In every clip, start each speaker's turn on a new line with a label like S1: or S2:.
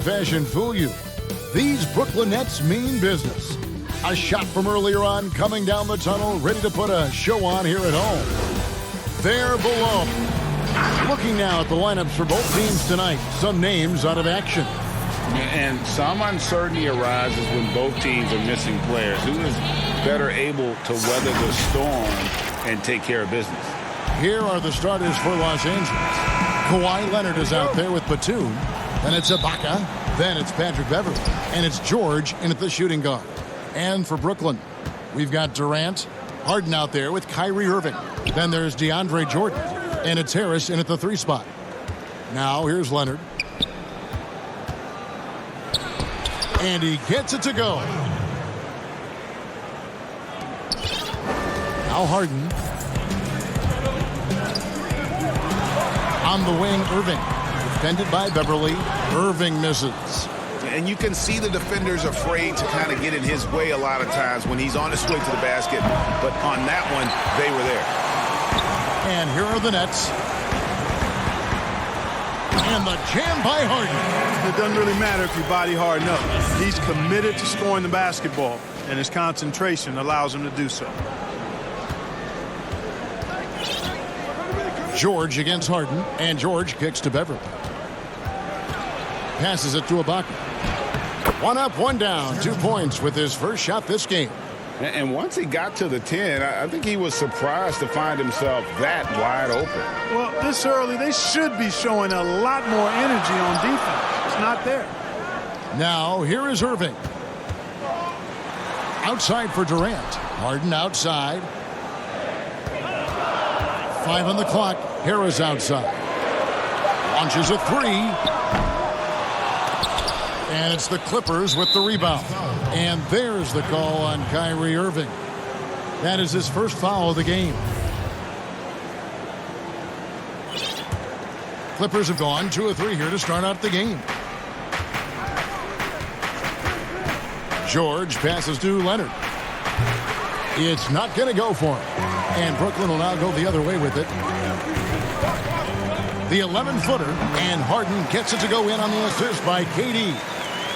S1: Fashion fool you. These Brooklyn Nets mean business. A shot from earlier on coming down the tunnel, ready to put a show on here at home. There below. Looking now at the lineups for both teams tonight. Some names out of action.
S2: And some uncertainty arises when both teams are missing players. Who is better able to weather the storm and take care of business?
S1: Here are the starters for Los Angeles. Kawhi Leonard is out there with Batum. Then it's Ibaka. Then it's Patrick Beverley. And it's George in at the shooting guard. And for Brooklyn, we've got Durant, Harden out there with Kyrie Irving. Then there's DeAndre Jordan. And it's Harris in at the 3 spot. Now here's Leonard. And he gets it to go. Now Harden. On the wing, Irving. Defended by Beverly. Irving misses.
S3: And you can see the defenders afraid to kind of get in his way a lot of times when he's on his way to the basket. But on that one, they were there.
S1: And here are the Nets. And the jam by Harden.
S4: It doesn't really matter if you body Harden up. He's committed to scoring the basketball, and his concentration allows him to do so.
S1: George against Harden, and George kicks to Beverly. Passes it to Ibaka. 1 up, 1 down. 2 points with his first shot this game.
S2: And once he got to the 10, I think he was surprised to find himself that wide open.
S4: Well, this early, they should be showing a lot more energy on defense. It's not there.
S1: Now, here is Irving. Outside for Durant. Harden outside. 5 on the clock. Harris outside. Launches a 3. And it's the Clippers with the rebound. And there's the call on Kyrie Irving. That is his first foul of the game. Clippers have gone 2 of 3 here to start out the game. George passes to Leonard. It's not going to go for him. And Brooklyn will now go the other way with it. The 11-footer, and Harden gets it to go in on the assist by KD.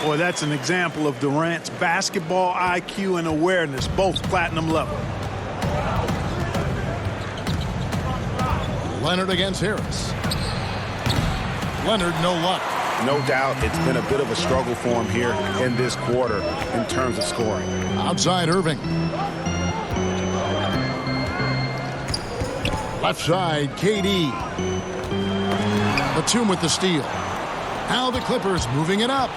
S4: Boy, that's an example of Durant's basketball IQ and awareness, both platinum level.
S1: Leonard against Harris. Leonard, no luck.
S3: No doubt it's been a bit of a struggle for him here in this quarter in terms of scoring.
S1: Outside Irving. Left side, KD. Batum with the steal. Now the Clippers moving it up.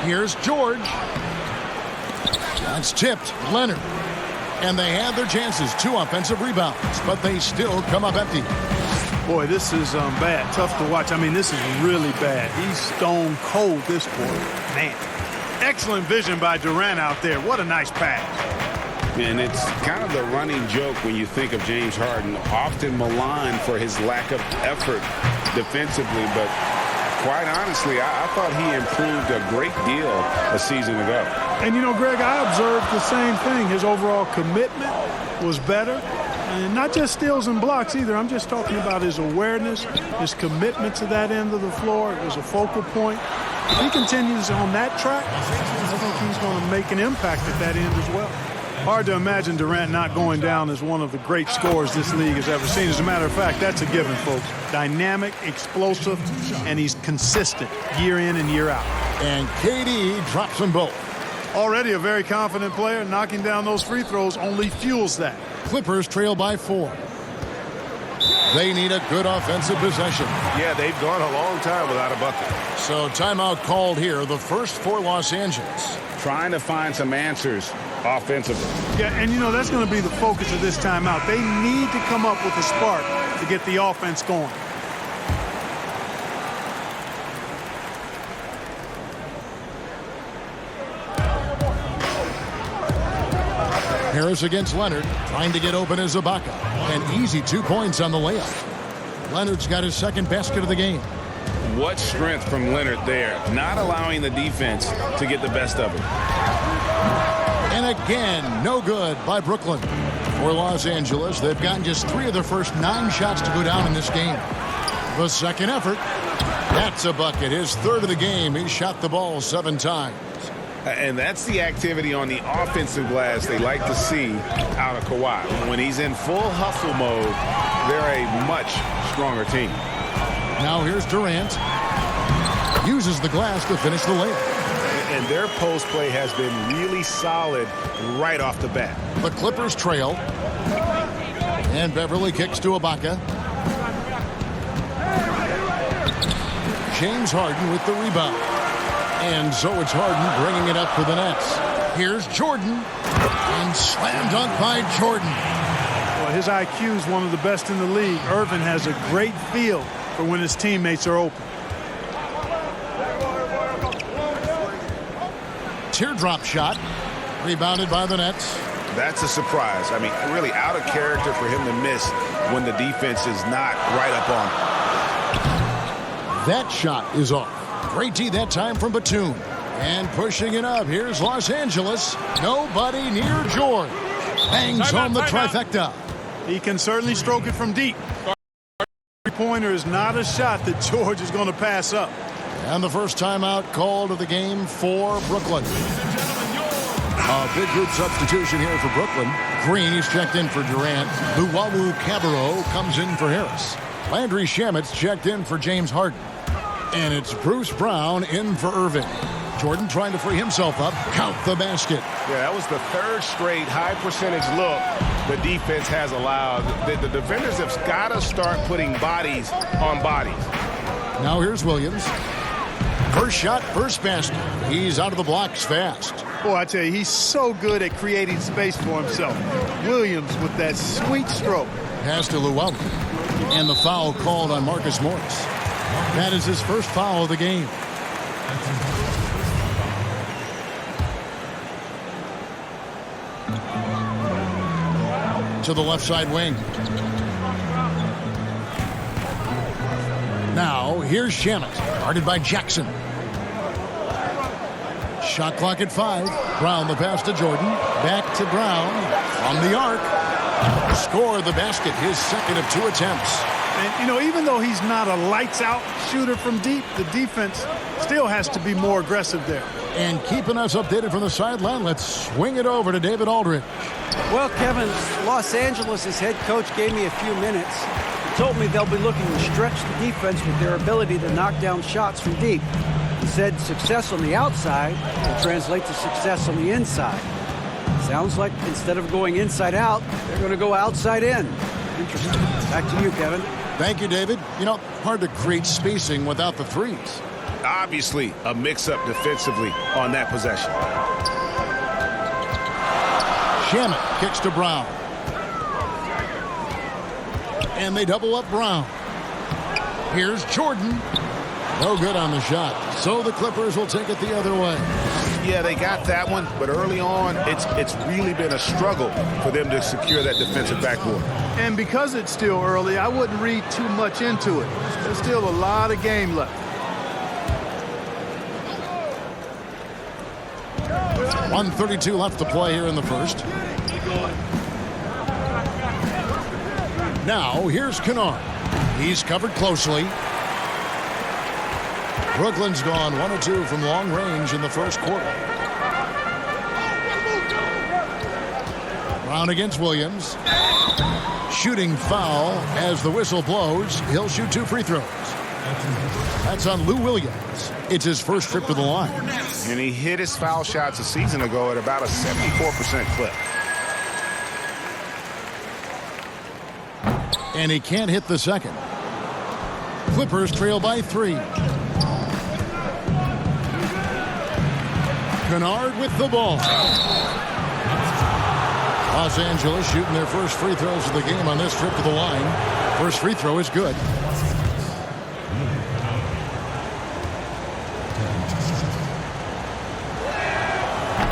S1: Here's George. That's tipped. Leonard. And they had their chances. 2 offensive rebounds, but they still come up empty.
S4: Boy, this is bad. Tough to watch. I mean, this is really bad. He's stone cold this quarter. Man, excellent vision by Durant out there. What a nice pass.
S2: And it's kind of the running joke when you think of James Harden, often maligned for his lack of effort defensively, but quite honestly, I thought he improved a great deal a season ago.
S4: And, you know, Greg, I observed the same thing. His overall commitment was better. And not just steals and blocks either. I'm just talking about his awareness, his commitment to that end of the floor. It was a focal point. If he continues on that track, I think he's going to make an impact at that end as well. Hard to imagine Durant not going down as one of the great scorers this league has ever seen. As a matter of fact, that's a given, folks. Dynamic, explosive, and he's consistent year in and year out.
S1: And KD drops them both.
S4: Already a very confident player. Knocking down those free throws only fuels that.
S1: Clippers trail by 4. They need a good offensive possession.
S3: Yeah, they've gone a long time without a bucket.
S1: So timeout called here, the first for Los Angeles.
S2: Trying to find some answers offensively.
S4: Yeah, and you know, that's going to be the focus of this timeout. They need to come up with a spark to get the offense going.
S1: Harris against Leonard, trying to get open as Ibaka. An easy 2 points on the layup. Leonard's got his second basket of the game.
S2: What strength from Leonard there, not allowing the defense to get the best of him.
S1: And again, no good by Brooklyn. For Los Angeles, they've gotten just 3 of their first 9 shots to go down in this game. The second effort. That's a bucket. His third of the game. He shot the ball 7 times.
S3: And that's the activity on the offensive glass they like to see out of Kawhi. When he's in full hustle mode, they're a much stronger team.
S1: Now here's Durant. Uses the glass to finish the layup.
S3: And their post play has been really solid right off the bat.
S1: The Clippers trail. And Beverly kicks to Ibaka. James Harden with the rebound. And so it's Harden bringing it up for the Nets. Here's Jordan. And slam dunk by Jordan.
S4: Well, his IQ is one of the best in the league. Irvin has a great feel for when his teammates are open.
S1: Teardrop shot. Rebounded by the Nets.
S3: That's a surprise. I mean, really out of character for him to miss when the defense is not right up on him.
S1: That shot is off. Great D that time from Batum. And pushing it up. Here's Los Angeles. Nobody near George. Bangs home the trifecta.
S4: He can certainly stroke it from deep. Three-pointer is not a shot that George is going to pass up.
S1: And the first timeout called of the game for Brooklyn. A big group substitution here for Brooklyn. Green is checked in for Durant. Luwawu Cabarro comes in for Harris. Landry Shamit's checked in for James Harden. And it's Bruce Brown in for Irving. Jordan trying to free himself up. Count the basket.
S3: Yeah, that was the third straight high percentage look the defense has allowed. The defenders have got to start putting bodies on bodies.
S1: Now here's Williams. First shot, first basket. He's out of the blocks fast.
S4: Boy, I tell you, he's so good at creating space for himself. Williams with that sweet stroke.
S1: Pass to Luwawu. And the foul called on Marcus Morris. That is his first foul of the game. To the left side wing. Now, here's Shamet, guarded by Jackson. Shot clock at 5. Brown the pass to Jordan. Back to Brown. From the arc. Score the basket, his second of 2 attempts.
S4: And, you know, even though he's not a lights-out shooter from deep, the defense still has to be more aggressive there.
S1: And keeping us updated from the sideline, let's swing it over to David Aldridge.
S5: Well, Kevin, Los Angeles' head coach gave me a few minutes. He told me they'll be looking to stretch the defense with their ability to knock down shots from deep. He said success on the outside will translate to success on the inside. Sounds like instead of going inside out, they're going to go outside in. Interesting. Back to you, Kevin.
S1: Thank you, David. You know, hard to create spacing without the threes.
S3: Obviously, a mix-up defensively on that possession.
S1: Shamet kicks to Brown. And they double up Brown. Here's Jordan. No good on the shot. So the Clippers will take it the other way.
S3: Yeah, they got that one, but early on, it's really been a struggle for them to secure that defensive backboard.
S4: And because it's still early, I wouldn't read too much into it. There's still a lot of game left.
S1: 1:32 left to play here in the first. Now, here's Kennard. He's covered closely. Brooklyn's gone 1 of 2 from long range in the first quarter. Brown against Williams. Shooting foul as the whistle blows. He'll shoot 2 free throws. That's on Lou Williams. It's his first trip to the line.
S3: And he hit his foul shots a season ago at about a 74% clip.
S1: And he can't hit the second. Clippers trail by 3. Kennard with the ball. Los Angeles shooting their first free throws of the game on this trip to the line. First free throw is good.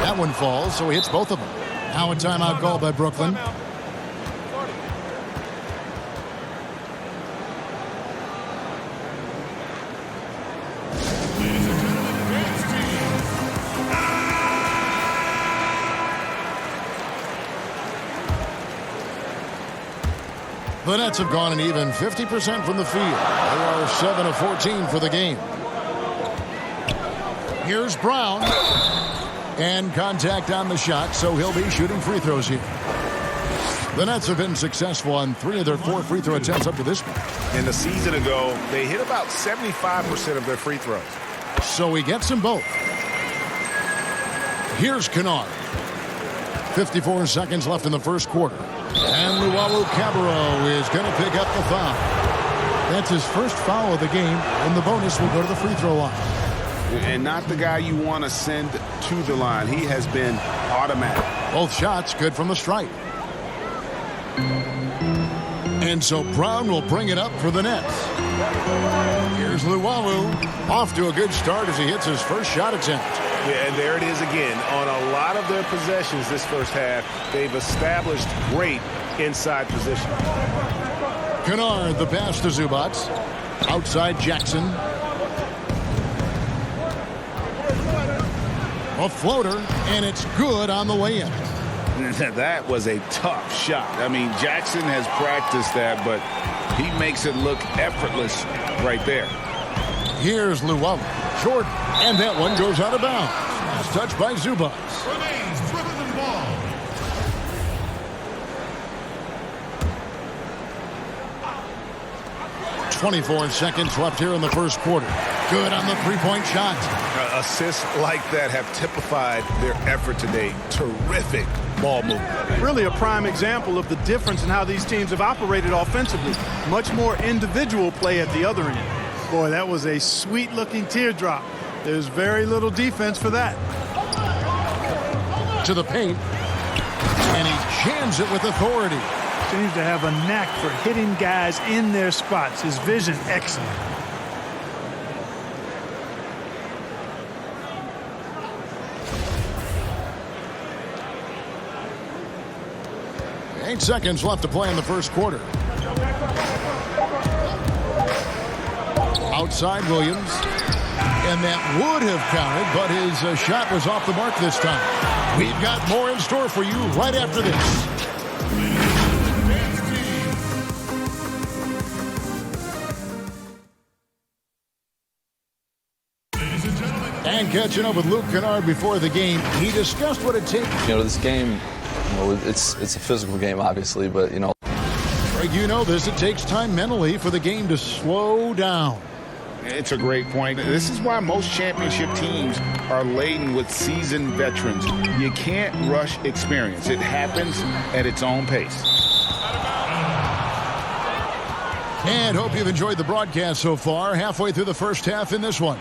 S1: That one falls, so he hits both of them. Now a timeout call by Brooklyn. The Nets have gone an even 50% from the field. They are 7 of 14 for the game. Here's Brown. And contact on the shot, so he'll be shooting free throws here. The Nets have been successful on 3 of their 4 free throw attempts up to this point.
S3: And a season ago, they hit about 75% of their free throws.
S1: So he gets them both. Here's Kennard. 54 seconds left in the first quarter. And Luwawu-Cabarrot is going to pick up the foul. That's his first foul of the game, and the bonus will go to the free throw line.
S2: And not the guy you want to send to the line. He has been automatic.
S1: Both shots good from the stripe. And so Brown will bring it up for the Nets. Here's Luwawu. Off to a good start as he hits his first shot attempt.
S3: Yeah, and there it is again. On a lot of their possessions this first half, they've established great inside position.
S1: Kennard, the pass to Zubac. Outside Jackson. A floater, and it's good on the way in.
S2: That was a tough shot. I mean, Jackson has practiced that, but he makes it look effortless right there.
S1: Here's Luwawu. Short, and that one goes out of bounds. It's touched by Zubac. 24 seconds left here in the first quarter. Good on the three-point shot.
S3: Assists like that have typified their effort today. Terrific ball movement.
S4: Really a prime example of the difference in how these teams have operated offensively. Much more individual play at the other end. Boy, that was a sweet-looking teardrop. There's very little defense for that.
S1: To the paint. And he jams it with authority.
S4: Seems to have a knack for hitting guys in their spots. His vision, excellent.
S1: Eight seconds left to play in the first quarter. Outside Williams. And that would have counted, but his shot was off the mark this time. We've got more in store for you right after this. And catching up with Luke Kennard before the game, he discussed what it takes.
S6: You know, this game, it's a physical game, obviously, but, you know.
S1: Greg, you know this. It takes time mentally for the game to slow down.
S2: It's a great point. This is why most championship teams are laden with seasoned veterans. You can't rush experience. It happens at its own pace.
S1: And hope you've enjoyed the broadcast so far. Halfway through the first half in this one.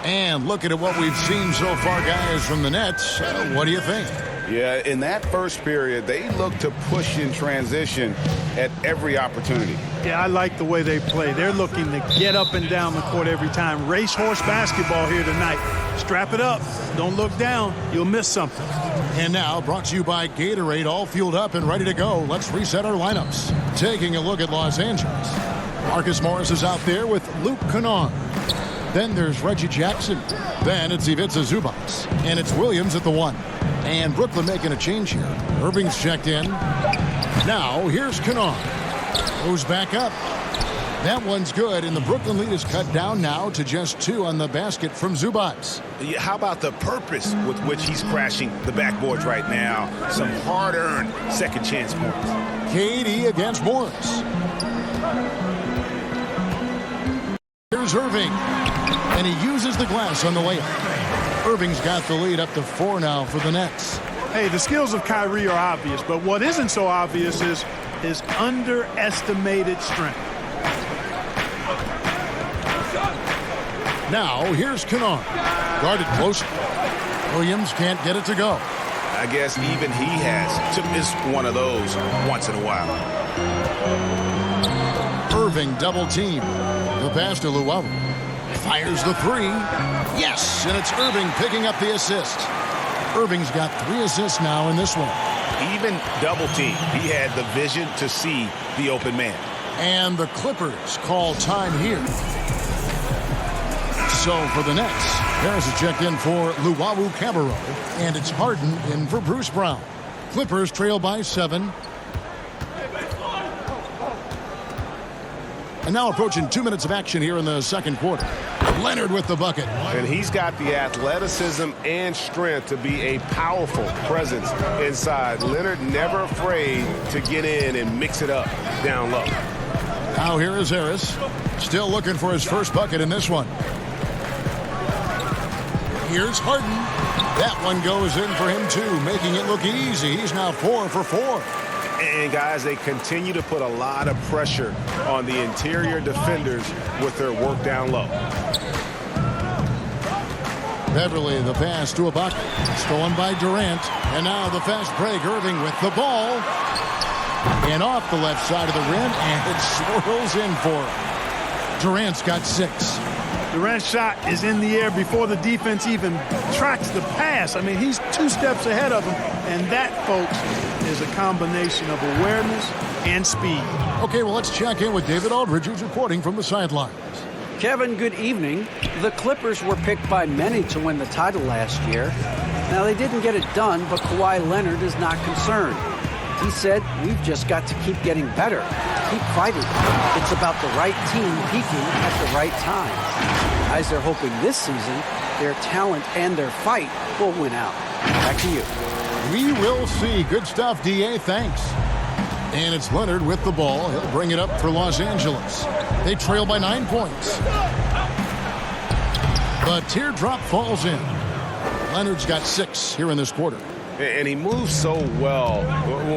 S1: And looking at what we've seen so far, guys, from the Nets, what do you think?
S2: Yeah, in that first period, they looked to push in transition at every opportunity.
S4: Yeah, I like the way they play. They're looking to get up and down the court every time. Racehorse basketball here tonight. Strap it up. Don't look down. You'll miss something.
S1: And now, brought to you by Gatorade, all fueled up and ready to go. Let's reset our lineups. Taking a look at Los Angeles. Marcus Morris is out there with Luke Kennard. Then there's Reggie Jackson. Then it's Ivica Zubac. And it's Williams at the 1. And Brooklyn making a change here. Irving's checked in. Now, here's Kennard. Goes back up. That one's good, and the Brooklyn lead is cut down now to just 2 on the basket from Zubac.
S3: How about the purpose with which he's crashing the backboards right now? Some hard-earned second chance points.
S1: KD against Morris. Here's Irving. And he uses the glass on the layup. Irving's got the lead up to 4 now for the Nets.
S4: Hey, the skills of Kyrie are obvious, but what isn't so obvious is his underestimated strength.
S1: Now, here's Kennard. Guarded close. Williams can't get it to go.
S3: I guess even he has to miss one of those once in a while.
S1: Irving double team. The pass to Luwawu. Fires the 3. Yes, and it's Irving picking up the assist. Irving's got 3 assists now in this one.
S3: Even double team, he had the vision to see the open man.
S1: And the Clippers call time here. So for the Nets, Harris is checked in for Luwawu-Cabarrot, and it's Harden in for Bruce Brown. Clippers trail by 7. And now approaching 2 minutes of action here in the second quarter. Leonard with the bucket.
S3: And he's got the athleticism and strength to be a powerful presence inside. Leonard never afraid to get in and mix it up down low.
S1: Now here is Harris. Still looking for his first bucket in this one. Here's Harden. That one goes in for him too, making it look easy. He's now 4 for 4.
S3: And guys, they continue to put a lot of pressure on the interior defenders with their work down low.
S1: Beverly, the pass to Ibaka. Stolen by Durant. And now the fast break. Irving with the ball. And off the left side of the rim. And it swirls in for him. Durant's got 6.
S4: Durant's shot is in the air before the defense even tracks the pass. I mean, he's 2 steps ahead of him. And that, folks, is a combination of awareness and speed.
S1: Okay, well, let's check in with David Aldridge, who's reporting from the sidelines.
S5: Kevin, good evening. The Clippers were picked by many to win the title last year. Now, they didn't get it done, but Kawhi Leonard is not concerned. He said, we've just got to keep getting better, keep fighting. It's about the right team peaking at the right time. Guys are hoping this season their talent and their fight will win out. Back to you.
S1: We will see. Good stuff, D.A. Thanks. And it's Leonard with the ball. He'll bring it up for Los Angeles. They trail by 9 points. The teardrop falls in. Leonard's got 6 here in this quarter.
S3: And he moves so well.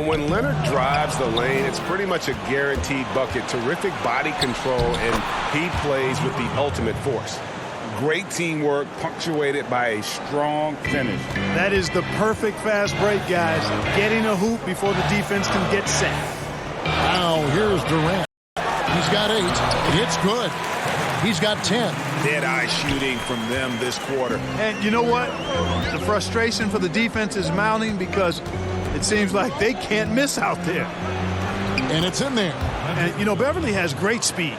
S3: When Leonard drives the lane, it's pretty much a guaranteed bucket. Terrific body control, and he plays with the ultimate force. Great teamwork, punctuated by a strong finish.
S4: That is the perfect fast break, guys. Getting a hoop before the defense can get set.
S1: Now, here's Durant. He's got 8. It's good. He's got 10.
S3: Dead-eye shooting from them this quarter.
S4: And you know what? The frustration for the defense is mounting because it seems like they can't miss out there.
S1: And it's in there.
S4: And, you know, Beverly has great speed.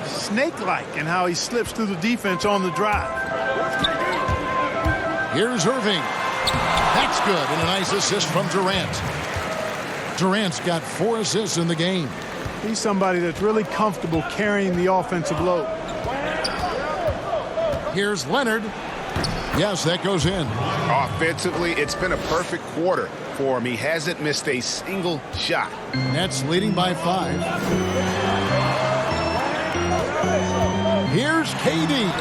S4: Snake-like in how he slips through the defense on the drive.
S1: Here's Irving. That's good. And a nice assist from Durant. Durant's got 4 assists in the game.
S4: He's somebody that's really comfortable carrying the offensive load.
S1: Here's Leonard. Yes, that goes in.
S3: Offensively, it's been a perfect quarter for him. He hasn't missed a single shot.
S1: Nets leading by 5. Here's KD.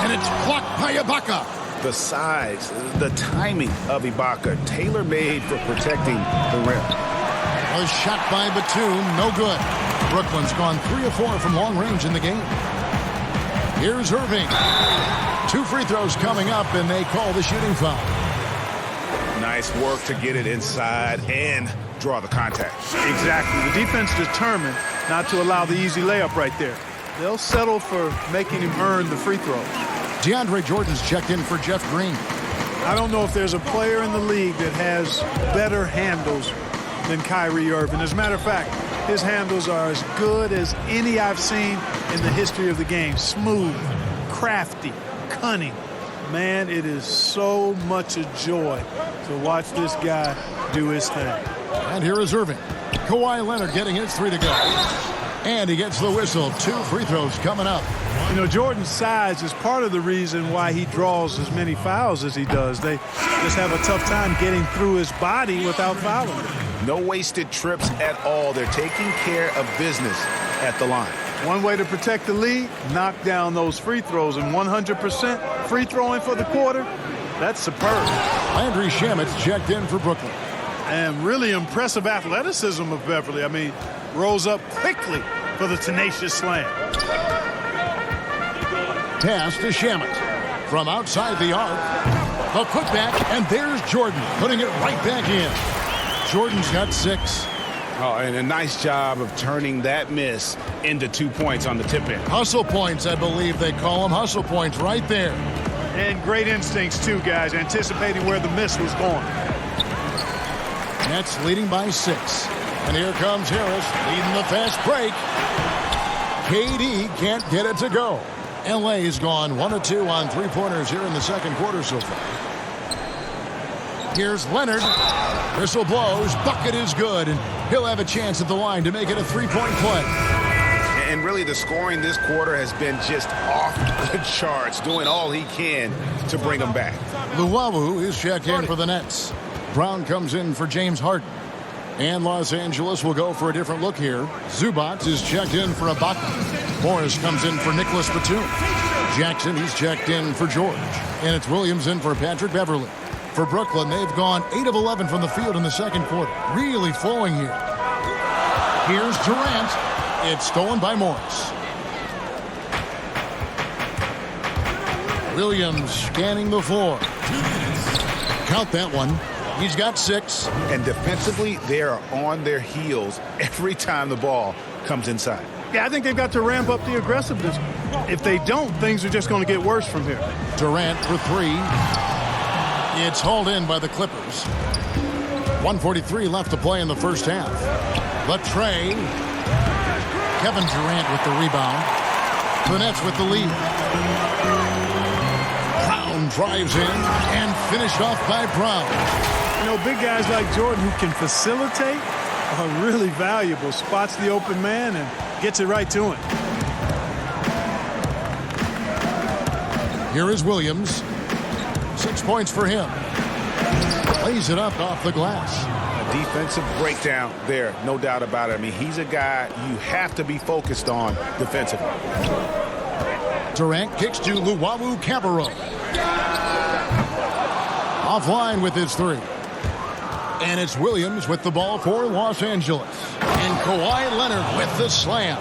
S1: And it's blocked by Ibaka.
S3: The size, the timing of Ibaka, tailor-made for protecting the rim.
S1: A shot by Batum, no good. Brooklyn's gone 3 of 4 from long range in the game. Here's Irving. 2 free throws coming up, and they call the shooting foul.
S3: Nice work to get it inside and draw the contact.
S4: Exactly. The defense determined not to allow the easy layup right there. They'll settle for making him earn the free throws.
S1: DeAndre Jordan's checked in for Jeff Green.
S4: I don't know if there's a player in the league that has better handles than Kyrie Irving. As a matter of fact, his handles are as good as any I've seen in the history of the game. Smooth, crafty, cunning. Man, it is so much a joy to watch this guy do his thing.
S1: And here is Irving. Kawhi Leonard getting his 3 to go. And he gets the whistle. 2 free throws coming up.
S4: You know, Jordan's size is part of the reason why he draws as many fouls as he does. They just have a tough time getting through his body without fouling him.
S3: No wasted trips at all. They're taking care of business at the line.
S4: One way to protect the lead, knock down those free throws. And 100% free throwing for the quarter, that's superb.
S1: Landry Shamet's checked in for Brooklyn.
S4: And really impressive athleticism of Beverly. I mean, rose up quickly for the tenacious slam.
S1: Pass to Shamet. From outside the arc. A putback, and there's Jordan putting it right back in. Jordan's got 6.
S3: Oh, and a nice job of turning that miss into 2 points on the tip in.
S1: Hustle points, I believe they call them. Hustle points right there.
S4: And great instincts, too, guys, anticipating where the miss was going.
S1: Nets leading by 6. And here comes Harris leading the fast break. KD can't get it to go. LA's gone 1 of 2 on 3-pointers here in the second quarter so far. Here's Leonard. Whistle blows. Bucket is good. And he'll have a chance at the line to make it a 3-point play.
S2: And really the scoring this quarter has been just off the charts, doing all he can to bring them back.
S1: Luwawu is checked in for the Nets. Brown comes in for James Harden. And Los Angeles will go for a different look here. Zubac is checked in for Ibaka. Morris comes in for Nicholas Batum. Jackson, he's checked in for George. And it's Williams in for Patrick Beverly. For Brooklyn, they've gone 8 of 11 from the field in the second quarter. Really flowing here. Here's Durant. It's stolen by Morris. Williams scanning the floor. Count that one. He's got 6.
S2: And defensively, they are on their heels every time the ball comes inside.
S4: Yeah, I think they've got to ramp up the aggressiveness. If they don't, things are just going to get worse from here.
S1: Durant for 3. It's hauled in by the Clippers. 1:43 left to play in the first half. The tray. Kevin Durant with the rebound. The Nets with the lead. Brown drives in and finished off by Brown.
S4: You know, big guys like Jordan who can facilitate are really valuable. Spots the open man and gets it right to him.
S1: Here is Williams. 6 points for him. Lays it up off the glass.
S2: A defensive breakdown there, no doubt about it. I mean, he's a guy you have to be focused on defensively.
S1: Durant kicks to Luwawu Cabarrot. Offline with his 3. And it's Williams with the ball for Los Angeles. And Kawhi Leonard with the slam.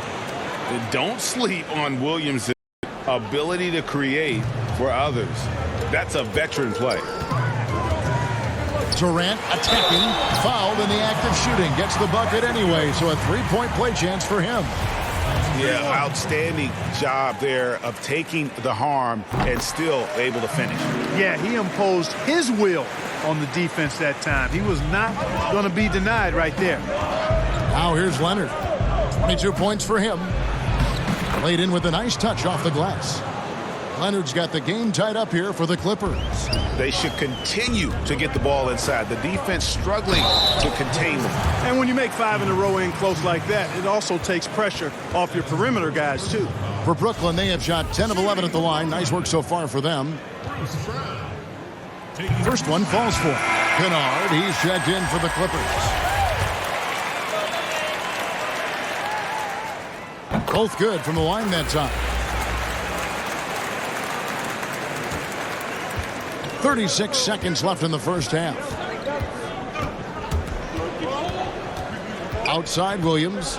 S2: Don't sleep on Williams' ability to create for others. That's a veteran play.
S1: Durant attacking, fouled in the act of shooting. Gets the bucket anyway, so a 3-point play chance for him.
S2: Yeah, outstanding job there of taking the harm and still able to finish.
S4: Yeah, he imposed his will on the defense that time. He was not going to be denied right there.
S1: Now here's Leonard. 22 points for him. Laid in with a nice touch off the glass. Leonard's got the game tied up here for the Clippers.
S2: They should continue to get the ball inside. The defense struggling to contain them.
S4: And when you make 5 in a row in close like that, it also takes pressure off your perimeter guys, too.
S1: For Brooklyn, they have shot 10 of 11 at the line. Nice work so far for them. First one falls for Kennard. He's checked in for the Clippers. Both good from the line that time. 36 seconds left in the first half. Outside Williams.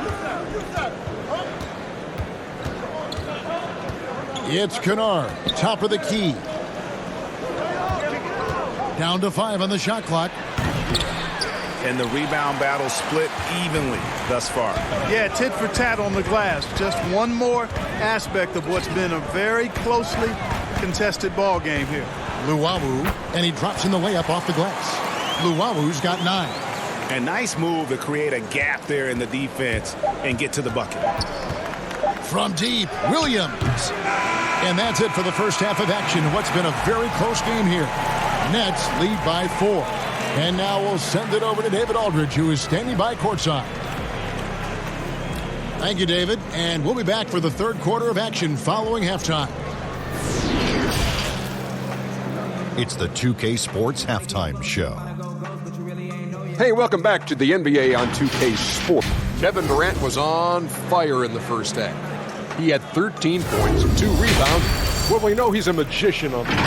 S1: It's Kennard, top of the key. Down to 5 on the shot clock.
S2: And the rebound battle split evenly thus far.
S4: Yeah, tit for tat on the glass. Just one more aspect of what's been a very closely contested ball game here.
S1: Luwawu, and he drops in the layup off the glass. Luwawu's got 9.
S2: A nice move to create a gap there in the defense and get to the bucket.
S1: From deep, Williams. And that's it for the first half of action. What's been a very close game here. Nets lead by 4. And now we'll send it over to David Aldridge, who is standing by courtside. Thank you, David. And we'll be back for the third quarter of action following halftime.
S7: It's the 2K Sports Halftime Show.
S8: Hey, welcome back to the NBA on 2K Sport. Kevin Durant was on fire in the first half. He had 13 points and 2 rebounds. Well, we know he's a magician on this.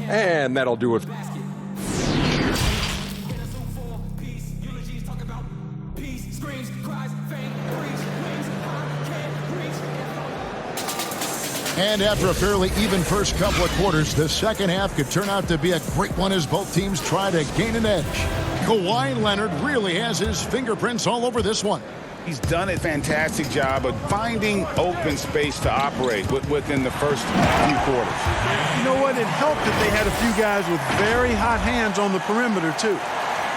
S8: And that'll do it.
S1: And after a fairly even first couple of quarters, the second half could turn out to be a great one as both teams try to gain an edge. Kawhi Leonard really has his fingerprints all over this one.
S2: He's done a fantastic job of finding open space to operate within the first few quarters.
S4: You know what? It helped that they had a few guys with very hot hands on the perimeter, too.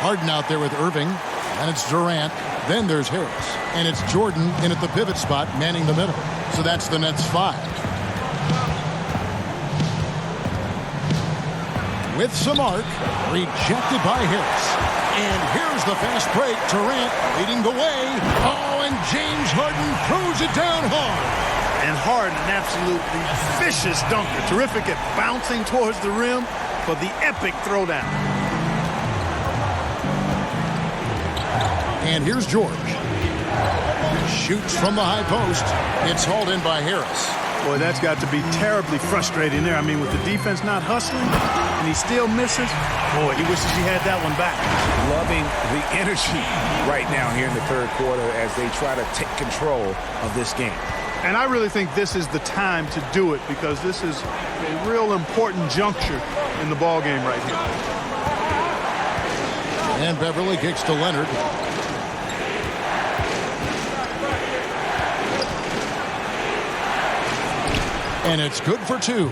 S1: Harden out there with Irving, and it's Durant. Then there's Harris, and it's Jordan in at the pivot spot, manning the middle. So that's the Nets' 5. With some arc, rejected by Harris. And here's the fast break. Durant leading the way. Oh, and James Harden throws it down hard.
S4: And Harden, an absolutely vicious dunker. Terrific at bouncing towards the rim for the epic throwdown.
S1: And here's George. Shoots from the high post. It's hauled in by Harris.
S4: Boy, that's got to be terribly frustrating there. I mean, with the defense not hustling and he still misses, boy, he wishes he had that one back.
S2: Loving the energy right now here in the third quarter as they try to take control of this game.
S4: And I really think this is the time to do it because this is a real important juncture in the ball game right here.
S1: And Beverly kicks to Leonard. And it's good for two.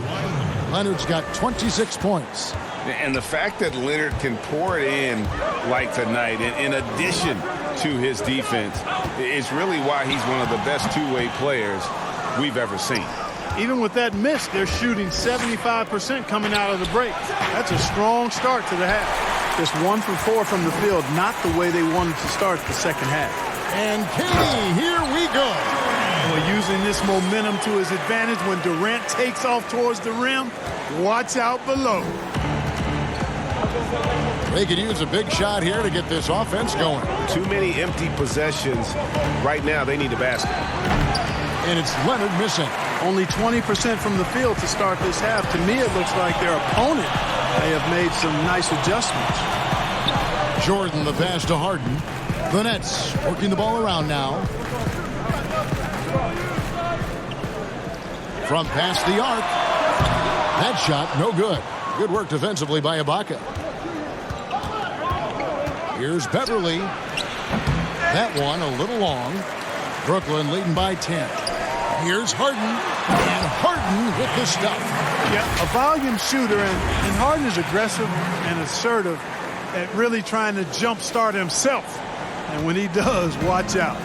S1: Leonard's got 26 points.
S2: And the fact that Leonard can pour it in like tonight, in addition to his defense, is really why he's one of the best two-way players we've ever seen.
S4: Even with that miss, they're shooting 75% coming out of the break. That's a strong start to the half. Just 1 for 4 from the field, not the way they wanted to start the second half.
S1: And Kenny, here we go.
S4: Well, using this momentum to his advantage when Durant takes off towards the rim, watch out below.
S1: They could use a big shot here to get this offense going.
S3: Too many empty possessions. Right now, they need a basket.
S1: And it's Leonard missing.
S4: Only 20% from the field to start this half. To me, it looks like their opponent may have made some nice adjustments.
S1: Jordan, the pass to Harden. The Nets working the ball around now. From past the arc. That shot, no good. Good work defensively by Ibaka. Here's Beverly. That one a little long. Brooklyn leading by 10. Here's Harden. And Harden with the stuff.
S4: Yeah, a volume shooter. And Harden is aggressive and assertive at really trying to jumpstart himself. And when he does, watch out.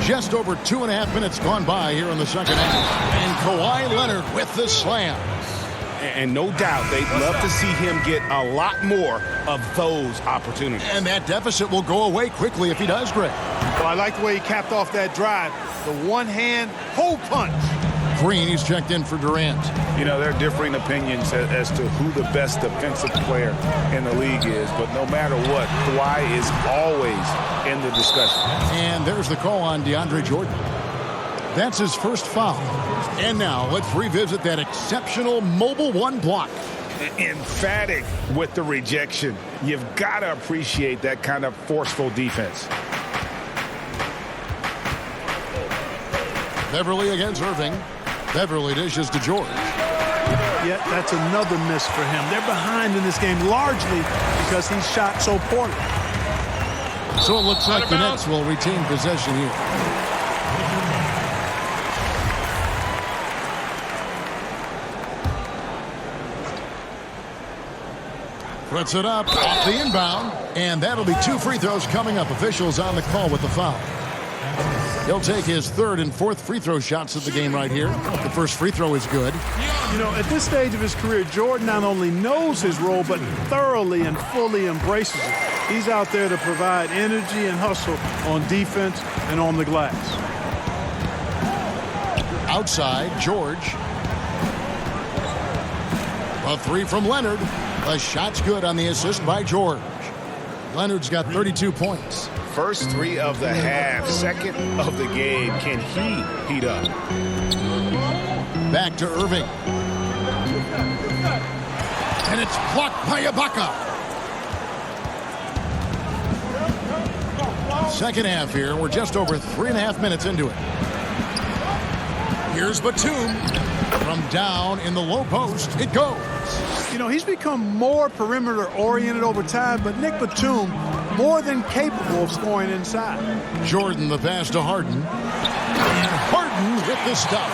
S1: Just over 2.5 minutes gone by here in the second half. And Kawhi Leonard with the slam.
S2: And no doubt they'd love to see him get a lot more of those opportunities.
S1: And that deficit will go away quickly if he does, Greg.
S4: Well, I like the way he capped off that drive. The one-hand hole punch.
S1: Green, he's checked in for Durant.
S2: You know, there are differing opinions as to who the best defensive player in the league is. But no matter what, Kawhi is always in the discussion.
S1: And there's the call on DeAndre Jordan. That's his first foul. And now let's revisit that exceptional mobile one block.
S2: Emphatic with the rejection. You've got to appreciate that kind of forceful defense.
S1: Beverly against Irving. Beverly dishes to George.
S4: Yeah, that's another miss for him. They're behind in this game largely because he shot so poorly.
S1: So it looks like the Nets will retain possession here. Puts it up off the inbound, and that'll be 2 free throws coming up. Officials on the call with the foul. He'll take his 3rd and 4th free throw shots of the game right here. The first free throw is good.
S4: You know, at this stage of his career, Jordan not only knows his role, but thoroughly and fully embraces it. He's out there to provide energy and hustle on defense and on the glass.
S1: Outside, George. A 3 from Leonard. The shot's good on the assist by George. Leonard's got 32 points.
S2: First 3 of the half, 2nd of the game. Can he heat up?
S1: Back to Irving. And it's blocked by Ibaka. Second half here. We're just over 3.5 minutes into it. Here's Batum. From down in the low post, it goes.
S4: You know, he's become more perimeter-oriented over time, but Nick Batum more than capable of scoring inside.
S1: Jordan, the pass to Harden. And Harden with the stuff.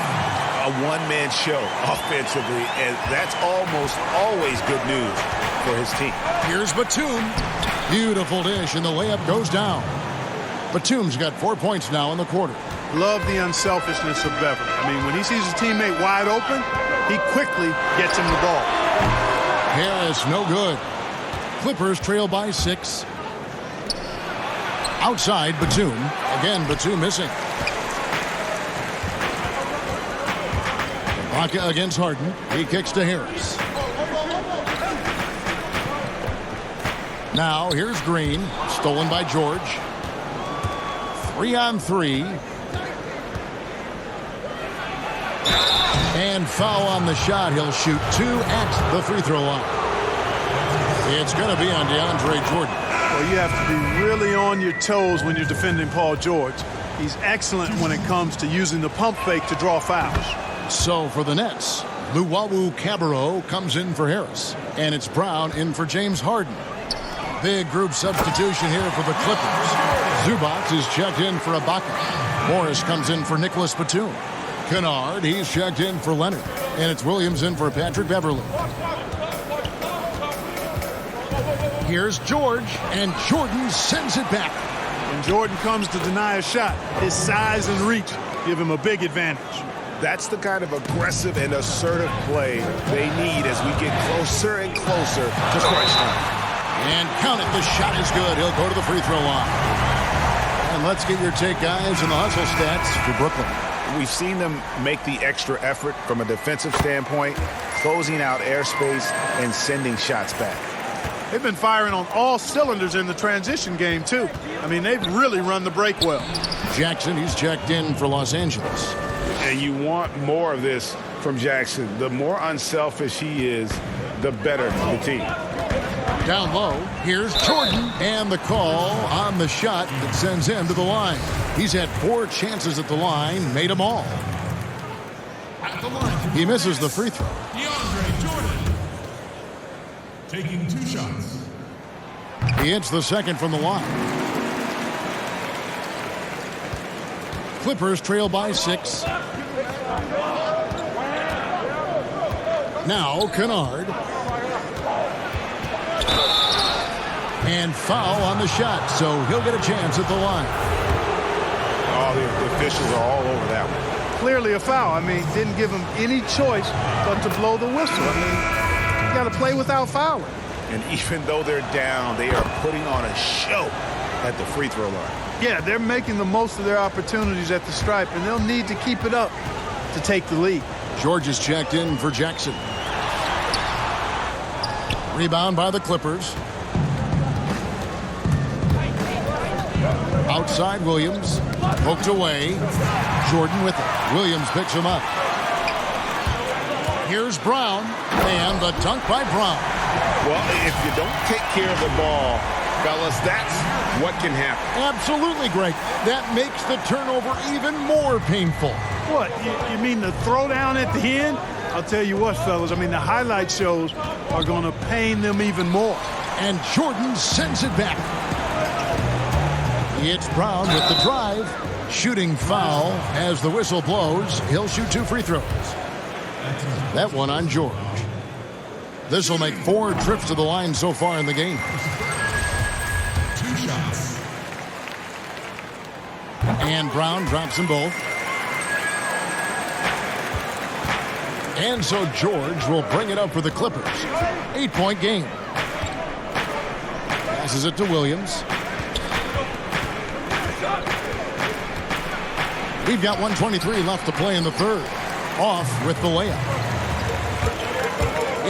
S2: A one-man show offensively, and that's almost always good news for his team.
S1: Here's Batum. Beautiful dish, and the layup goes down. Batum's got 4 points now in the quarter.
S4: Love the unselfishness of Beverly. I mean, when he sees his teammate wide open, he quickly gets him the ball.
S1: Harris, no good. Clippers trail by 6. Outside, Batum. Again, Batum missing. Ibaka against Harden. He kicks to Harris. Now, here's Green. Stolen by George. 3-on-3. And foul on the shot. He'll shoot 2 at the free throw line. It's going to be on DeAndre Jordan.
S4: Well, you have to be really on your toes when you're defending Paul George. He's excellent when it comes to using the pump fake to draw fouls.
S1: So for the Nets, Luwawu-Cabarrot comes in for Harris. And it's Brown in for James Harden. Big group substitution here for the Clippers. Zubac is checked in for Ibaka. Morris comes in for Nicholas Batum. Kennard, he's checked in for Leonard. And it's Williams in for Patrick Beverly. Here's George, and Jordan sends it back.
S4: When Jordan comes to deny a shot, his size and reach give him a big advantage.
S3: That's the kind of aggressive and assertive play they need as we get closer and closer to crunch time.
S1: And count it, the shot is good. He'll go to the free throw line. And let's get your take, guys, on the hustle stats for Brooklyn.
S2: We've seen them make the extra effort from a defensive standpoint, closing out airspace and sending shots back.
S4: They've been firing on all cylinders in the transition game, too. I mean, they've really run the break well.
S1: Jackson, he's checked in for Los Angeles.
S2: And you want more of this from Jackson. The more unselfish he is, the better for the team.
S1: Down low, here's Jordan, and the call on the shot that sends him to the line. He's had 4 chances at the line, made them all.
S9: At the line.
S1: He misses the free throw.
S9: DeAndre Jordan. Taking 2 shots.
S1: He hits the second from the line. Clippers trail by 6. Now Kennard. And foul on the shot, so he'll get a chance at the line.
S2: Oh, the officials are all over that one.
S4: Clearly a foul. I mean, didn't give him any choice but to blow the whistle. I mean, you got to play without fouling.
S2: And even though they're down, they are putting on a show at the free throw line.
S4: Yeah, they're making the most of their opportunities at the stripe, and they'll need to keep it up to take the lead.
S1: George is checked in for Jackson. Rebound by the Clippers. Outside Williams. Poked away. Jordan with it. Williams picks him up. Here's Brown. And the dunk by Brown.
S2: Well, if you don't take care of the ball, fellas, that's what can happen.
S1: Absolutely, Greg. That makes the turnover even more painful.
S4: What, you mean the throwdown at the end? I'll tell you what, fellas, I mean, the highlight shows are going to pain them even more.
S1: And Jordan sends it back. It's Brown with the drive. Shooting foul as the whistle blows. He'll shoot 2 free throws. That one on George. This will make 4 trips to the line so far in the game.
S9: 2 shots.
S1: And Brown drops them both. And so George will bring it up for the Clippers. 8-point game. Passes it to Williams. We've got 1:23 left to play in the third. Off with the layup.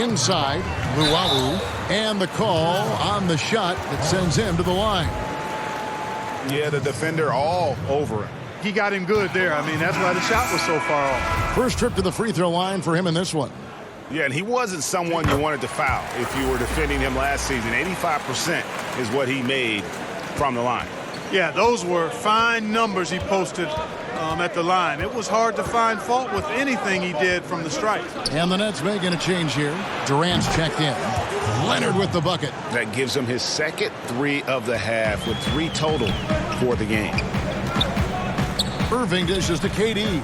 S1: Inside, Luwawu. And the call on the shot that sends him to the line.
S2: Yeah, the defender all over him.
S4: He got him good there. I mean, that's why the shot was so far off.
S1: First trip to the free throw line for him in this one.
S2: Yeah, and he wasn't someone you wanted to foul if you were defending him last season. 85% is what he made from the line.
S4: Yeah, those were fine numbers he posted at the line. It was hard to find fault with anything he did from the stripe.
S1: And the Nets making a change here. Durant's checked in. Leonard with the bucket.
S2: That gives him his second 3 of the half with 3 total for the game.
S1: Irving dishes to KD.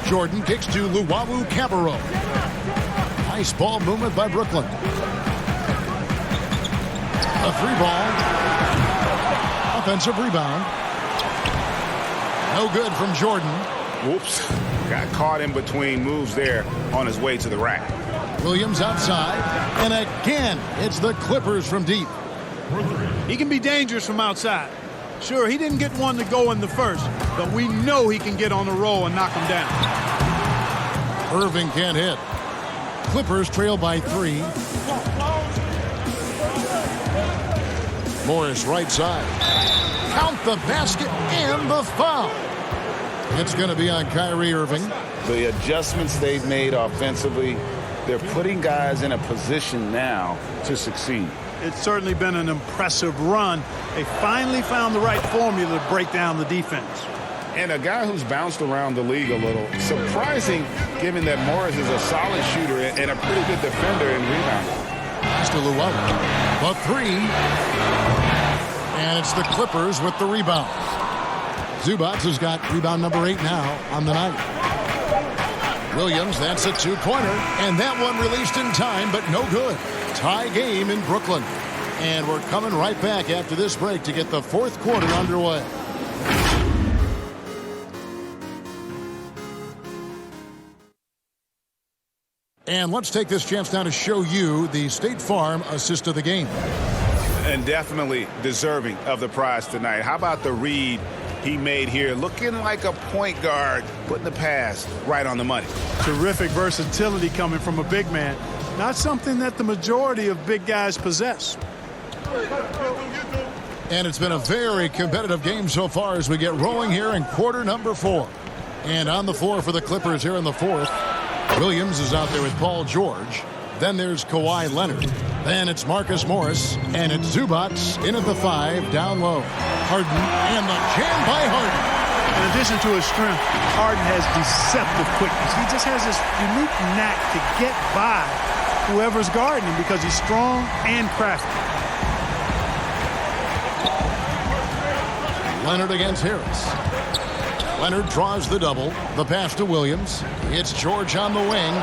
S1: Jordan kicks to Luwawu-Cabarrot. Nice ball movement by Brooklyn. A 3-ball. Offensive rebound. No good from Jordan.
S2: Whoops. Got caught in between moves there on his way to the rack.
S1: Williams outside. And again, it's the Clippers from deep.
S4: He can be dangerous from outside. Sure, he didn't get one to go in the first, but we know he can get on the roll and knock him down.
S1: Irving can't hit. Clippers trail by 3. Morris right side. Count the basket and the foul. It's going to be on Kyrie Irving.
S2: The adjustments they've made offensively, they're putting guys in a position now to succeed.
S4: It's certainly been an impressive run. They finally found the right formula to break down the defense.
S2: And a guy who's bounced around the league a little. Surprising, given that Morris is a solid shooter and a pretty good defender and rebounder.
S1: Pass to Llewellyn. The 3. And it's the Clippers with the rebound. Zubac has got rebound number 8 now on the night. Williams, that's a 2-pointer. And that one released in time, but no good. Tie game in Brooklyn. And we're coming right back after this break to get the fourth quarter underway. And let's take this chance now to show you the State Farm assist of the game.
S2: And definitely deserving of the prize tonight. How about the read he made here? Looking like a point guard, putting the pass right on the money.
S4: Terrific versatility coming from a big man. Not something that the majority of big guys possess.
S1: And it's been a very competitive game so far as we get rolling here in quarter number 4. And on the floor for the Clippers here in the fourth, Williams is out there with Paul George. Then there's Kawhi Leonard. Then it's Marcus Morris. And it's Zubac in at the 5 down low. Harden and the jam by Harden.
S4: In addition to his strength, Harden has deceptive quickness. He just has this unique knack to get by whoever's guarding him because he's strong and crafty.
S1: Leonard against Harris. Leonard draws the double. The pass to Williams. It's George on the wing.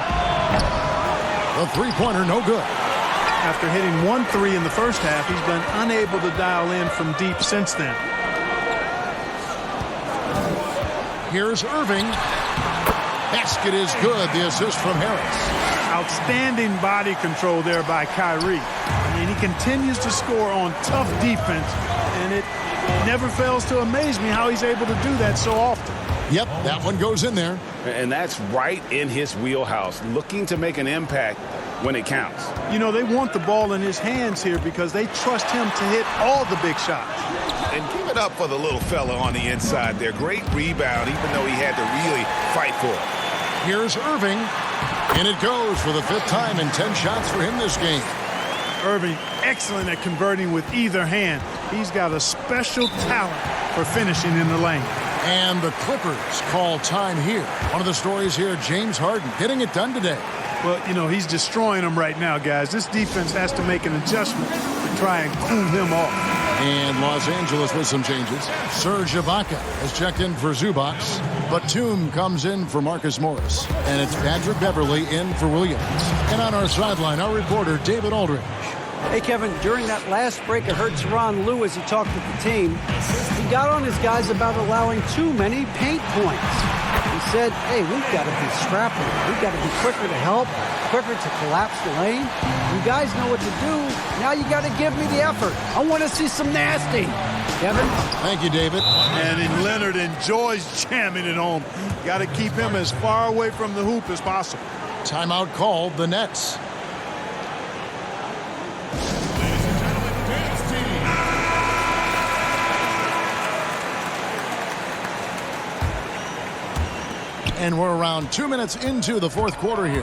S1: The three-pointer no good.
S4: After hitting 1 3 in the first half, he's been unable to dial in from deep since then.
S1: Here's Irving. Basket is good. The assist from Harris.
S4: Outstanding body control there by Kyrie. I mean, he continues to score on tough defense, and it never fails to amaze me how he's able to do that so often.
S1: Yep, that one goes in there.
S2: And that's right in his wheelhouse, looking to make an impact when it counts.
S4: You know, they want the ball in his hands here because they trust him to hit all the big shots.
S2: And give it up for the little fella on the inside there. Great rebound, even though he had to really fight for it.
S1: Here's Irving. And it goes for the 5th time in 10 shots for him this game.
S4: Irving, excellent at converting with either hand. He's got a special talent for finishing in the lane.
S1: And the Clippers call time here. One of the stories here, James Harden getting it done today.
S4: Well, you know, he's destroying them right now, guys. This defense has to make an adjustment to try and cool him off.
S1: And Los Angeles with some changes. Serge Ibaka has checked in for Zubac. Batum comes in for Marcus Morris. And it's Patrick Beverley in for Williams. And on our sideline, our reporter, David Aldridge.
S5: Hey, Kevin, during that last break, I heard Tyronn Lue as he talked with the team. He got on his guys about allowing too many paint points. He said, hey, we've got to be scrappy. We've got to be quicker to help, quicker to collapse the lane. You guys know what to do. Now you got to give me the effort. I want to see some nasty. Kevin?
S1: Thank you, David.
S4: And Leonard enjoys jamming it home. Got to keep him as far away from the hoop as possible.
S1: Timeout called, the Nets. And we're around 2 minutes into the fourth quarter here.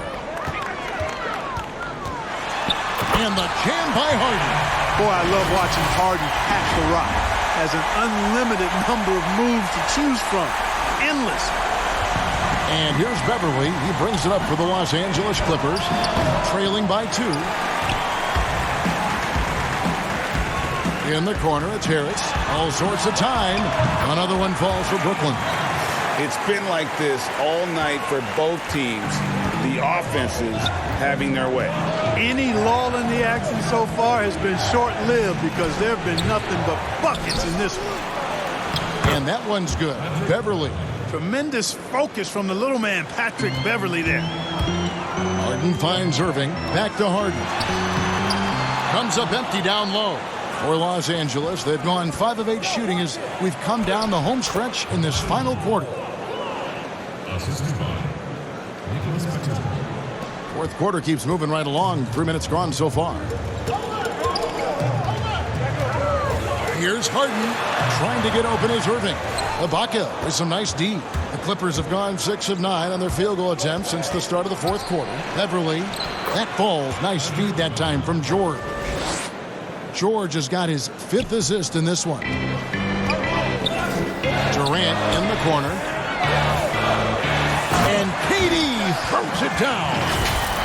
S1: And the jam by Harden.
S4: Boy, I love watching Harden pack the rock. Has an unlimited number of moves to choose from. Endless.
S1: And here's Beverley. He brings it up for the Los Angeles Clippers. Trailing by 2. In the corner, it's Harris. All sorts of time. Another one falls for Brooklyn.
S2: It's been like this all night for both teams. The offenses having their way.
S4: Any lull in the action so far has been short-lived because there have been nothing but buckets in this one.
S1: And that one's good. Beverley
S4: Tremendous focus from the little man, Patrick Beverly there.
S1: Harden finds Irving. Back to Harden. Comes up empty down low. For Los Angeles, they've gone 5 of 8 shooting as we've come down the home stretch in this final quarter. Fourth quarter keeps moving right along. 3 minutes gone so far. Here's Harden trying to get open is Irving. Ibaka with some nice D. The Clippers have gone 6 of 9 on their field goal attempts since the start of the fourth quarter. Beverly, that falls. Nice feed that time from George. George has got his 5th assist in this one. Durant in the corner. And KD throws it down.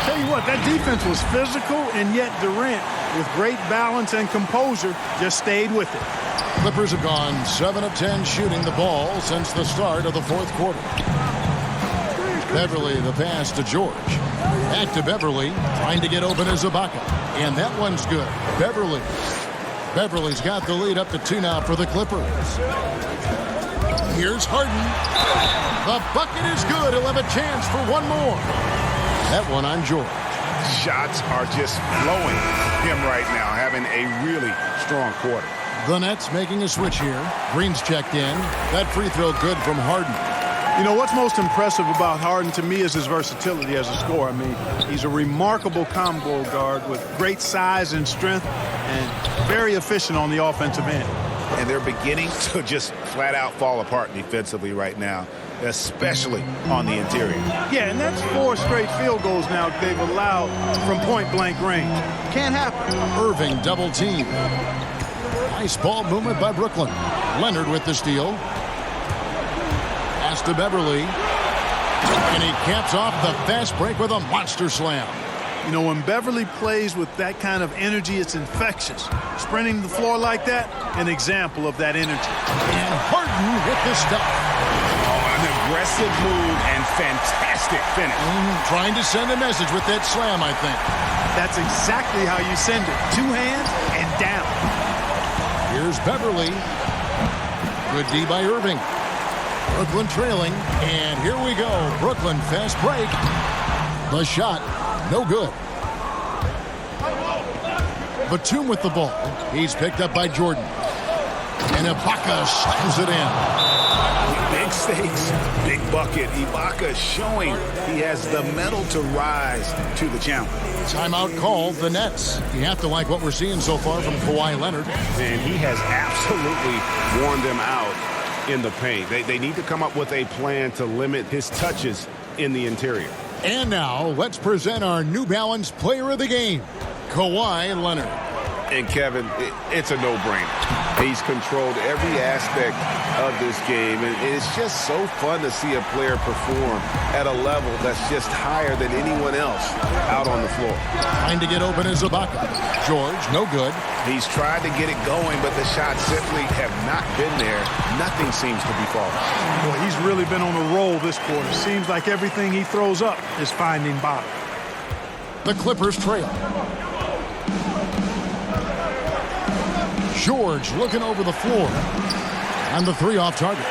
S4: Tell you what, that defense was physical, and yet Durant, with great balance and composure, just stayed with it.
S1: Clippers have gone 7 of 10 shooting the ball since the start of the fourth quarter. Beverly, the pass to George. Back to Beverly, trying to get open as Ibaka. And that one's good. Beverly's got the lead up to 2 now for the Clippers. Here's Harden. The bucket is good. He'll have a chance for one more. That one on George.
S2: Shots are just flowing him right now, having a really strong quarter.
S1: The Nets making a switch here. Green's checked in. That free throw good from Harden.
S4: You know, what's most impressive about Harden to me is his versatility as a scorer. I mean, he's a remarkable combo guard with great size and strength and very efficient on the offensive end.
S2: And they're beginning to just flat out fall apart defensively right now, especially on the interior.
S4: Yeah, and that's 4 straight field goals now they've allowed from point-blank range. Can't happen.
S1: Irving double team. Nice ball movement by Brooklyn. Leonard with the steal. Pass to Beverly. And he caps off the fast break with a monster slam.
S4: You know, when Beverly plays with that kind of energy, it's infectious. Sprinting the floor like that, an example of that energy.
S1: And Harden with the stuff.
S2: Oh, an aggressive move and fantastic finish.
S1: Trying to send a message with that slam, I think.
S4: That's exactly how you send it. 2 hands and down.
S1: Here's Beverly. Good D by Irving. Brooklyn trailing. And here we go. Brooklyn fast break. The shot. No good. Batum with the ball. He's picked up by Jordan. And Ibaka slams it in.
S2: Big stakes, big bucket. Ibaka showing he has the mettle to rise to the challenge.
S1: Timeout called the Nets. You have to like what we're seeing so far from Kawhi Leonard.
S2: And he has absolutely worn them out in the paint. They need to come up with a plan to limit his touches in the interior.
S1: And now, let's present our New Balance player of the game, Kawhi Leonard.
S2: And Kevin, it's a no-brainer. He's controlled every aspect of this game, and it's just so fun to see a player perform at a level that's just higher than anyone else out on the floor.
S1: Trying to get open is Ibaka. George, no good.
S2: He's tried to get it going, but the shots simply have not been there. Nothing seems to be falling.
S4: Boy, he's really been on a roll this quarter. Seems like everything he throws up is finding bottom.
S1: The Clippers trail. George looking over the floor. And the 3 off target.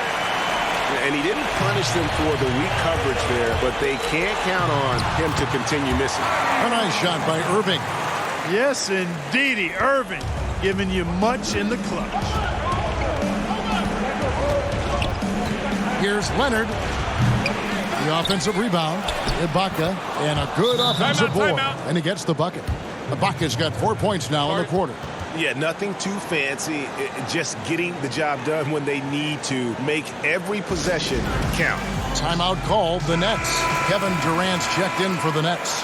S2: And he didn't punish them for the weak coverage there, but they can't count on him to continue missing.
S1: A nice shot by Irving.
S4: Yes, indeedy. Irving giving you much in the clutch.
S1: Here's Leonard. The offensive rebound. Ibaka. And a good offensive board. And he gets the bucket. Ibaka's got 4 points now in the quarter.
S2: Yeah, nothing too fancy. Just getting the job done when they need to. Make every possession count.
S1: Timeout called the Nets. Kevin Durant's checked in for the Nets.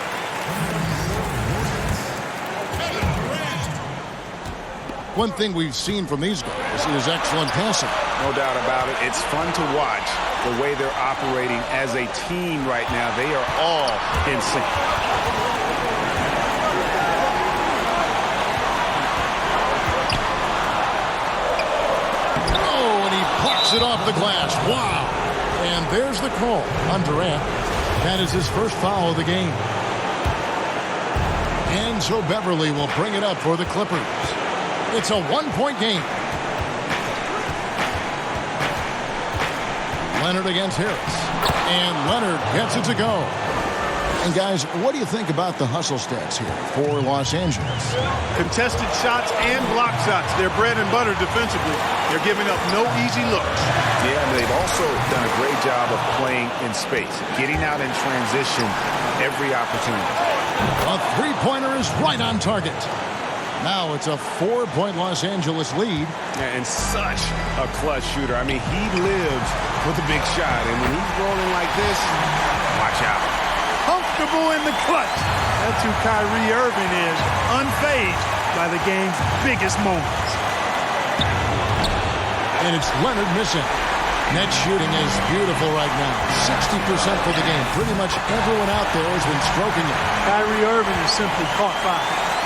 S1: One thing we've seen from these guys is excellent passing.
S2: No doubt about it. It's fun to watch the way they're operating as a team right now. They are all in sync.
S1: It off the glass. Wow. And there's the call on Durant. That is his first foul of the game. And so Beverly will bring it up for the Clippers. It's a 1-point game. Leonard against Harris. And Leonard gets it to go. And guys, what do you think about the hustle stats here for Los Angeles?
S4: Contested shots and block shots. They're bread and butter defensively. They're giving up no easy looks.
S2: Yeah, and they've also done a great job of playing in space, getting out in transition every opportunity.
S1: A three-pointer is right on target. Now it's a 4-point Los Angeles lead.
S2: And such a clutch shooter. I mean, he lives with a big shot. And when he's rolling like this, watch out.
S4: Comfortable in the clutch. That's who Kyrie Irving is, unfazed by the game's biggest moments.
S1: And it's Leonard missing. Net shooting is beautiful right now. 60% for the game. Pretty much everyone out there has been stroking it.
S4: Kyrie Irving is simply caught fire.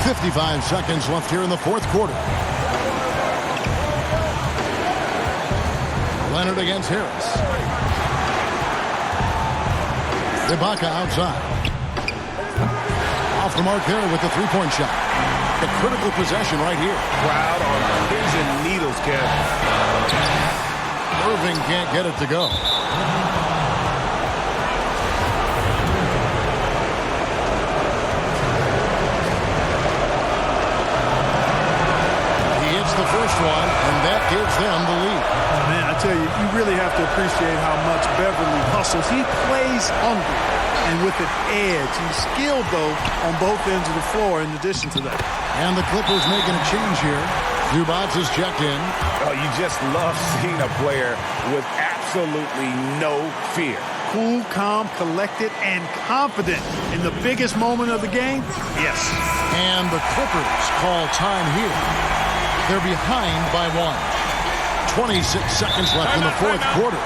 S1: .55 seconds left here in the fourth quarter. Leonard against Harris. Ibaka outside. Off the mark there with the three-point shot. The critical possession right here.
S2: Crowd on pins and needles, Kev.
S1: Irving can't get it to go. He hits the first one, and that gives them the lead.
S4: Man, I tell you, you really have to appreciate how much Beverly hustles. He plays hungry and with an edge. He's skilled, though, on both ends of the floor in addition to that.
S1: And the Clippers making a change here. Zubats is checked in.
S2: Oh, you just love seeing a player with absolutely no fear.
S4: Cool, calm, collected, and confident in the biggest moment of the game? Yes.
S1: And the Clippers call time here. They're behind by 1. 26 seconds left in the fourth quarter.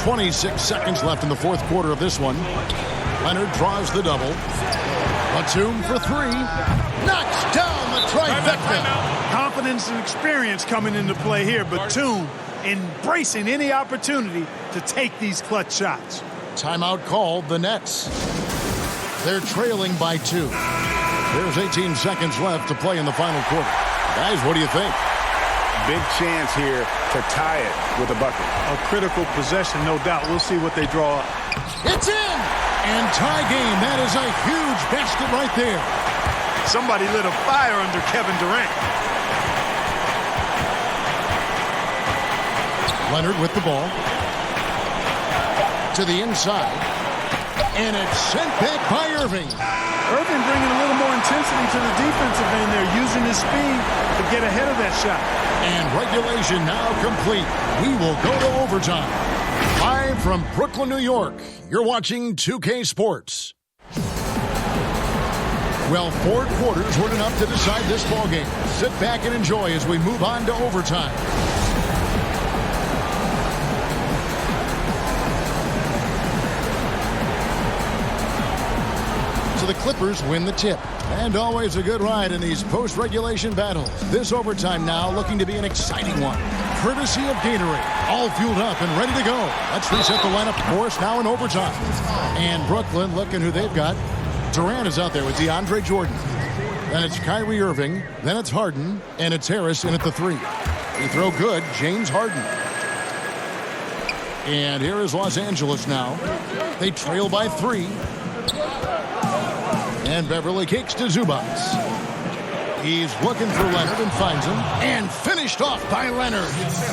S1: .26 seconds left in the fourth quarter of this one. Leonard draws the double. Batum for three. Knocks down the trifecta.
S4: Confidence and experience coming into play here. Batum embracing any opportunity to take these clutch shots.
S1: Timeout called the Nets. They're trailing by 2. There's 18 seconds left to play in the final quarter. Guys, what do you think?
S2: Big chance here to tie it with a bucket.
S4: A critical possession, no doubt. We'll see what they draw up.
S1: It's in! And tie game. That is a huge basket right there.
S4: Somebody lit a fire under Kevin Durant.
S1: Leonard with the ball. To the inside. And it's sent back by Irving.
S4: Irving bringing a little more intensity to the defensive end there, using his speed to get ahead of that shot.
S1: And regulation now complete. We will go to overtime. Live from Brooklyn, New York, you're watching 2K Sports. Well, 4 quarters weren't enough to decide this ballgame. Sit back and enjoy as we move on to overtime. So the Clippers win the tip. And always a good ride in these post-regulation battles. This overtime now looking to be an exciting one. Courtesy of Gatorade. All fueled up and ready to go. Let's reset the lineup for us now in overtime. And Brooklyn looking who they've got. Durant is out there with DeAndre Jordan. Then it's Kyrie Irving. Then it's Harden. And it's Harris in at the 3. They throw good. James Harden. And here is Los Angeles now. They trail by 3. And Beverly kicks to Zubats. He's looking for Leonard and finds him. And finished off by Leonard.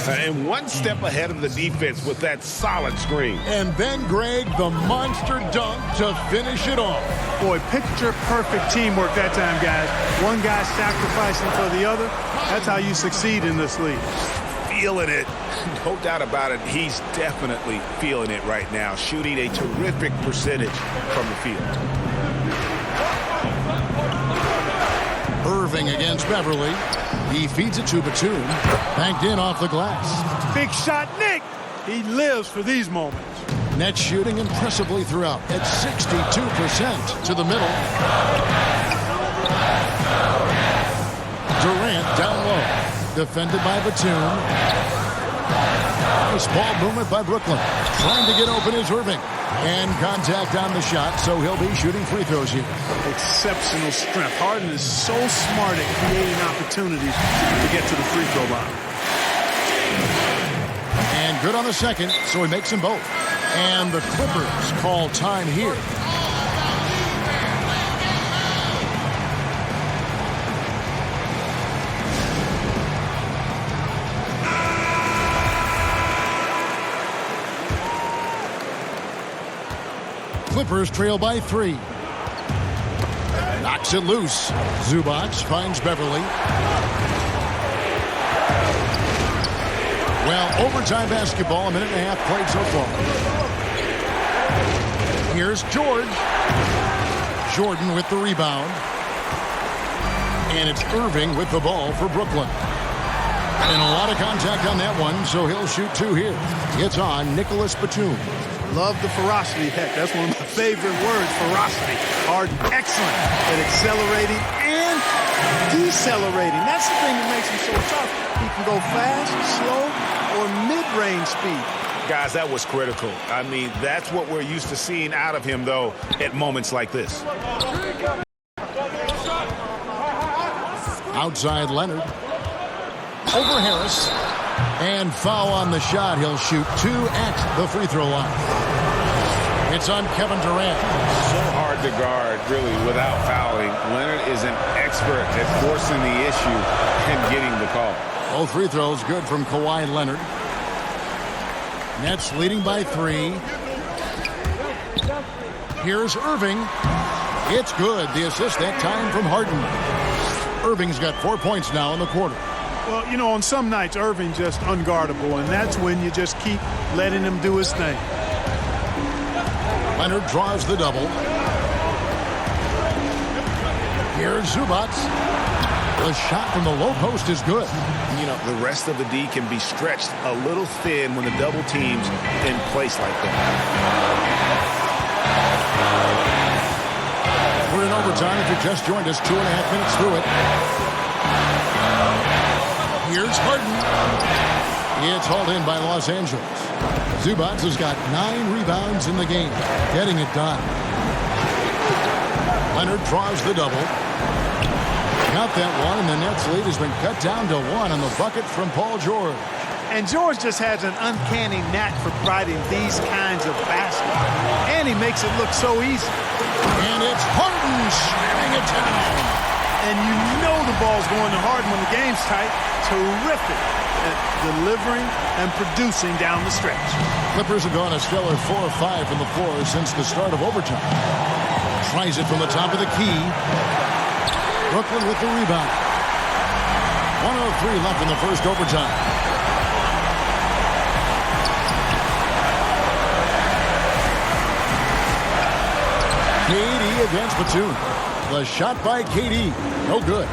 S2: And one step ahead of the defense with that solid screen.
S1: And then Greg, the monster dunk to finish it off.
S4: Boy, picture-perfect teamwork that time, guys. One guy sacrificing for the other. That's how you succeed in this league.
S2: Feeling it. No doubt about it. He's definitely feeling it right now. Shooting a terrific percentage from the field.
S1: Irving against Beverly. He feeds it to Batum. Banked in off the glass.
S4: Big shot, Nick. He lives for these moments.
S1: Net shooting impressively throughout at 62% to the middle. Durant down low. Defended by Batum. Nice ball movement by Brooklyn. Trying to get open is Irving. And contact on the shot, so he'll be shooting free throws here.
S4: Exceptional strength. Harden is so smart at creating opportunities to get to the free throw line.
S1: And good on the second, so he makes them both. And the Clippers call time here. Clippers trail by 3. Knocks it loose. Zubac finds Beverly. Well, overtime basketball, a minute and a half played so far. Here's George. Jordan with the rebound. And it's Irving with the ball for Brooklyn. And a lot of contact on that one, so he'll shoot 2 here. It's on Nicholas Batum.
S4: Love the ferocity. Heck, that's one of my favorite words, ferocity. Harden, excellent at accelerating and decelerating. That's the thing that makes him so tough. He can go fast, slow, or mid-range speed.
S2: Guys, that was critical. I mean, that's what we're used to seeing out of him, though, at moments like this.
S1: Outside Leonard. Over Harris. And foul on the shot. He'll shoot 2 at the free throw line. It's on Kevin Durant.
S2: So hard to guard, really, without fouling. Leonard is an expert at forcing the issue and getting the call.
S1: Both free throws good from Kawhi Leonard. Nets leading by 3. Here's Irving. It's good. The assist that time from Harden. Irving's got 4 points now in the quarter.
S4: Well, you know, on some nights, Irving's just unguardable, and that's when you just keep letting him do his thing.
S1: Leonard draws the double. Here's Zubac. The shot from the low post is good.
S2: You know, the rest of the D can be stretched a little thin when the double team's in place like that.
S1: We're in overtime. If you just joined us, 2.5 minutes through it. Here's Harden. It's hauled in by Los Angeles. Zubac has got 9 rebounds in the game, getting it done. Leonard draws the double. Got that one, and the Nets lead has been cut down to 1 on the bucket from Paul George.
S4: And George just has an uncanny knack for providing these kinds of baskets. And he makes it look so easy.
S1: And it's Harden slamming it down.
S4: And you know the ball's going to Harden when the game's tight. Terrific at delivering and producing down the stretch.
S1: Clippers have gone a stellar 4 of 5 from the floor since the start of overtime. Tries it from the top of the key. Brooklyn with the rebound. 1:03 left in the first overtime. KD against Batum. The shot by KD. No good.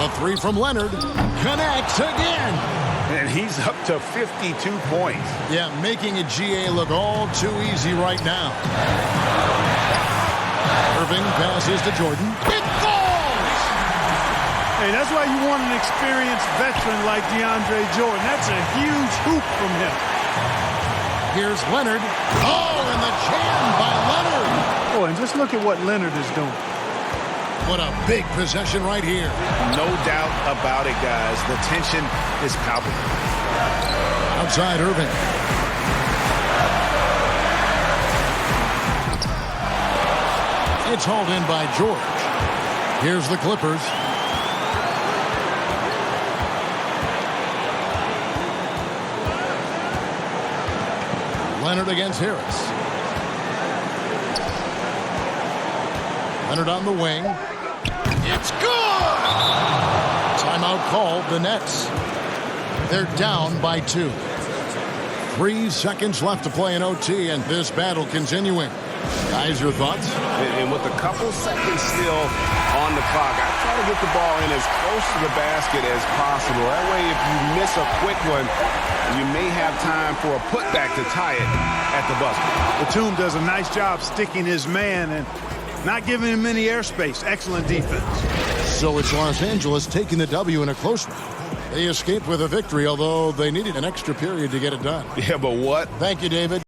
S1: A 3 from Leonard. Connects again.
S2: And he's up to 52 points.
S1: Yeah, making a GA look all too easy right now. Irving passes to Jordan. It falls!
S4: Hey, that's why you want an experienced veteran like DeAndre Jordan. That's a huge hoop from him.
S1: Here's Leonard. Oh, and the jam by Leonard.
S4: Oh, and just look at what Leonard is doing.
S1: What a big possession right here.
S2: No doubt about it, guys. The tension is palpable.
S1: Outside Irving. It's hauled in by George. Here's the Clippers. Leonard against Harris. Leonard on the wing. It's good! Timeout called, the Nets. They're down by 2. 3 seconds left to play in OT, and this battle continuing. Guys, your thoughts?
S3: And with a couple seconds still on the clock, I try to get the ball in as close to the basket as possible. That way, if you miss a quick one,
S2: you may have time for a putback to tie it at the buzzer.
S4: Batum does a nice job sticking his man and not giving him any airspace. Excellent defense.
S1: So it's Los Angeles taking the W in a close one. They escaped with a victory, although they needed an extra period to get it done.
S2: Yeah, but what?
S1: Thank you, David.